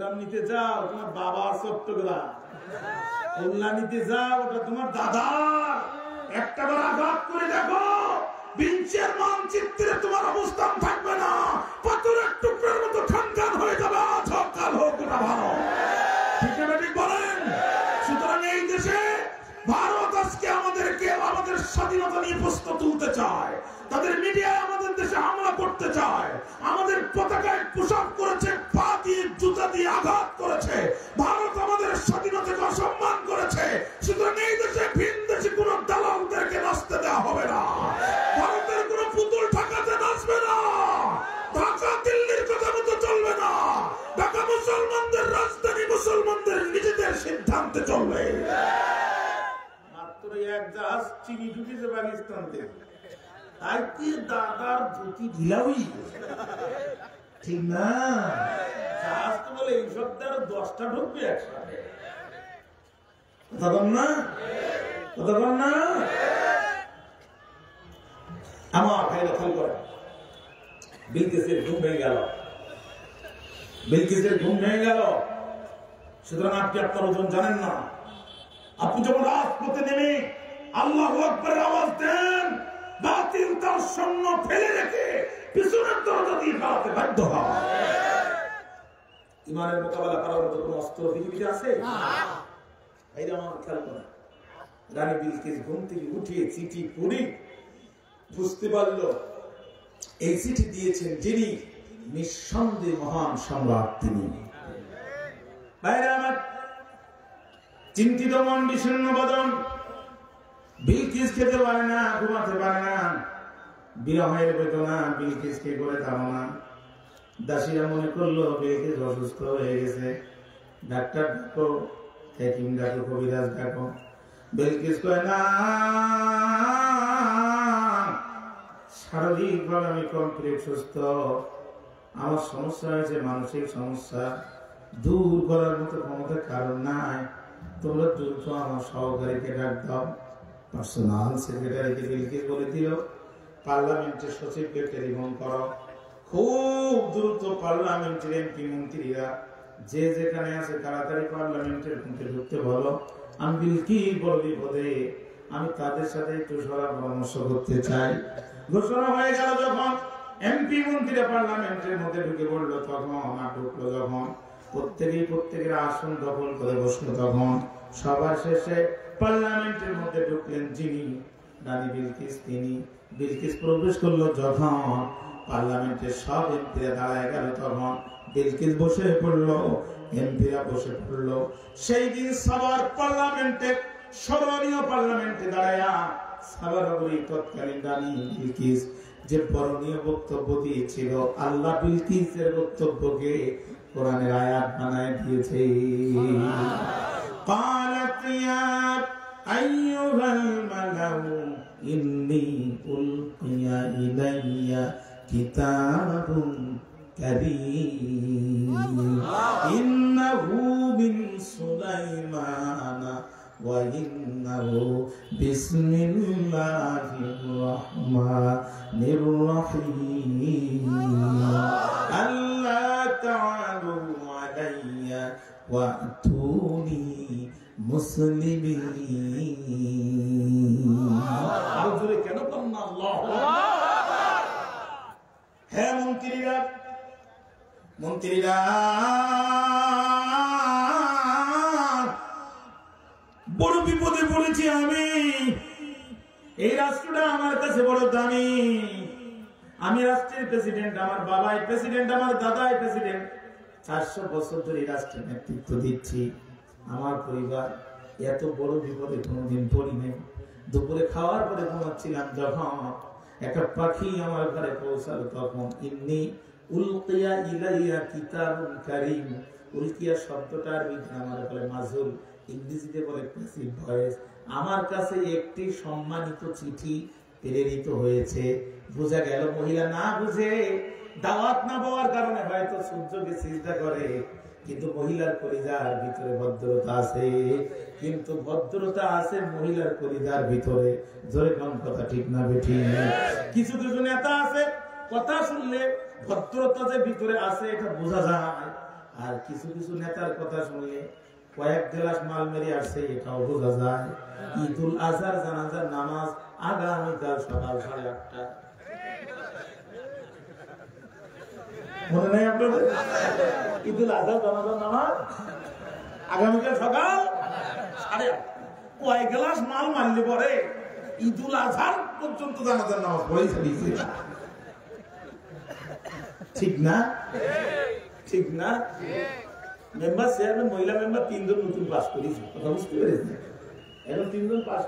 মিজোরাম নিতে যাও তোমার বাবা চট্টগ্রাম, খুলনা নিতে যাও ওটা তোমার দাদা। একটা বার আঘাত করে দেখো, বিঞ্চের মানচিত্রে তোমার অবস্থান থাকবে না, পাথরের টুকরার মতো খানখান হয়ে যাবে। আজ হোক কাল হোক ওটা ভালো, ঠিক না ঠিক বলেন? সুতরাং এই দেশে ভারত আজকে আমাদেরকে আমাদের স্বাধীনতা নিয়ে প্রশ্ন তুলতে চায়, তাদের মিডিয়ায় আমাদের দেশে হামলা করতে চায়, আমাদের পতাকায় পোশাক করেছে, পা দিয়ে জুতা দিয়ে আঘাত করেছে, ভারত আমাদের স্বাধীনতাকে অসম্মান করেছে। সুতরাং এই দেশে ভিন দেশে কোন দালালদেরকে নাচতে দেওয়া হবে না, ভারতের কোন পুতুল ঢাকাতে নাচবে না, ঢাকা দিল্লির কথা মতো চলবে না, ঢাকা মুসলমানদের রাজধানী, মুসলমানদের নিজেদের সিদ্ধান্তে চলবে। মাত্র এক জাহাজ চিনি ঢুকেছে পাকিস্তান থেকে, তাই কি দাদার ধুতি ঢিলা হই, ঠিক না? জাহাজ তো বলে এই সপ্তাহে আরো 10টা ঢুকবে একসাথে, কথা বল না, কথা বল না। আমার ভাইরা খেয়াল করে, বিলকিসের ঘুম ভেঙে গেল, বিলকিসের ঘুম ভেঙে গেল। সুতরাং আপনি আপনার ওজন জানেন না। আপনি যখন রাজপথে নেমে আল্লাহু আকবারের আওয়াজ দেন, বাতিল তার সৈন্য ফেলে রেখে পিছনের দরজা দিয়ে পালাতে বাধ্য হয়। ইমানের মোকাবেলা করার মতো কোন অস্ত্র পৃথিবীতে আছে? এইটা আমার খেয়াল করে। রানী বিলকিস ঘুম থেকে উঠে চিঠি পড়ি বুঝতে পারলো এই চিঠি দিয়েছেন যিনি নিঃসন্দেহে মহান সম্রাট, তিনি। বাইরে আমার চিন্তিত মন, বিষণ্ণ বদন, বিলকিস খেতে পারে না, ঘুমাতে পারে না, বিরহের বেদনা বিলকিসকে করে ধারণা। দাসীরা মনে করলো বিলকিস অসুস্থ হয়ে গেছে, ডাক্তার ডাকো, হাকিম ডাকো, কবিরাজ ডাকো। বিলকিস কয় না, শারীরিকভাবে আমি কমপ্লিট সুস্থ, আমার সমস্যা হয়েছে মানসিক সমস্যা, দূর করার মতো ক্ষমতা কারণ নাই। তোমরা দ্রুত আমার সহকারীকে ডাক দাও। পার্সোনাল সেক্রেটারিকে বিলকিস বলে দিল, পার্লামেন্টের সচিবকে টেলিফোন করো, খুব দ্রুত পার্লামেন্টের এমপি মন্ত্রীরা যে যেখানে আছে তাড়াতাড়ি পার্লামেন্টের মধ্যে ঢুকতে বলো। আমি বিলকিস বড় বিপদে, আমি তাদের সাথে একটু সরা পরামর্শ করতে চাই। ঘোষণা হয়ে গেল যখন, এমপি মন্ত্রীরা পার্লামেন্টের মধ্যে ঢুকে পড়লো, তখন ঢুকলো যখন, প্রত্যেকের আসন দখল করে বসলো, তখন সবার শেষে পার্লামেন্টের মধ্যে ঢুকলেন যিনি, রানী বিলকিস, তিনি। বিলকিস প্রবেশ করলো যখন, পার্লামেন্টের সব এমপিরা দাঁড়ায় গেল, তখন বিলকিস বসে পড়লো, এমপিরা বসে পড়লো। সেই দিন সবার পার্লামেন্টে, স্মরণীয় পার্লামেন্টে দাঁড়ায়া সাবানগরী তৎকালীন রানী বিলকিস যে বরণীয় বক্তব্য দিয়েছিল, আল্লাহ বিলকিসের বক্তব্যকে কোরআনের আয়াত বানায় দিয়েছে। قالت يا أيها الملأ إني ألقي إلي كتاب كريم إنه من سليمان وإنه بسم الله الرحمن الرحيم ألا تعلوا علي وأتوني مسلمين। কেন বলনা আল্লাহ? হ্যাঁ মন্ত্রীরা, মন্ত্রীরা বড় বিপদে পড়েছি আমি, এই রাষ্ট্রটা আমার কাছে বড় দামি, আমি রাষ্ট্রের প্রেসিডেন্ট, আমার বাবাই প্রেসিডেন্ট, আমার দাদাই প্রেসিডেন্ট, 400 বছর ধরে রাষ্ট্রের নেতৃত্ব দিচ্ছি। আমার পরিবার এত বড় বিপদে কোনোদিন পড়ি নেই। দুপুরে খাওয়ার পরে ঘুমাচ্ছিলাম, যখন একটা পাখি আমার ঘরে পৌঁছালো, তখন ইন্নি উলকিয়া ইলাইয়া কিতাবুন কারীম। উলকিয়া শব্দটার ভিতরে আমার বলে মাজুল, ইংরেজিতে বলে প্যাসিভ ভয়েস। আমার কাছে একটি সম্মানিত চিঠি প্রেরিত হয়েছে। বোঝা গেল মহিলা না বুঝে, দাওয়াত না পাওয়ার কারণে হয়তো সূর্যকে সিজদা করে, কিন্তু মহিলার কলিজার ভিতরে ভদ্রতা আছে, কিন্তু ভদ্রতা আছে মহিলার কলিজার ভিতরে। জোরে কোন কথা ঠিক না বেঠি? কিছু কিছু নেতা আছে কথা শুনলে ভদ্রতা যে ভিতরে আছে এটা বোঝা যায়, আর কিছু কিছু নেতার কথা শুনলে কয়েক গ্লাস মাল মেরে আসছে এটাও বোঝা যায়। ঈদুল আজহার জানাজার নামাজ আগামীকাল সকাল 8:30। মনে নেই আপনাদের? ঈদুল আজহার জানাজার নামাজ আগামীকাল সকাল 8:30। কয়েক গ্লাস মাল মারলে পরে ঈদুল আজহার পর্যন্ত জানাজার নামাজ পড়েই ফেলেছে। ঠিক না? ঠিক না? মেম্বার চেয়ারম্যান মহিলা মেম্বার 3 জন নতুন পাস করেছে, কথা বুঝতে পেরেছে? এখন 3 জন পাস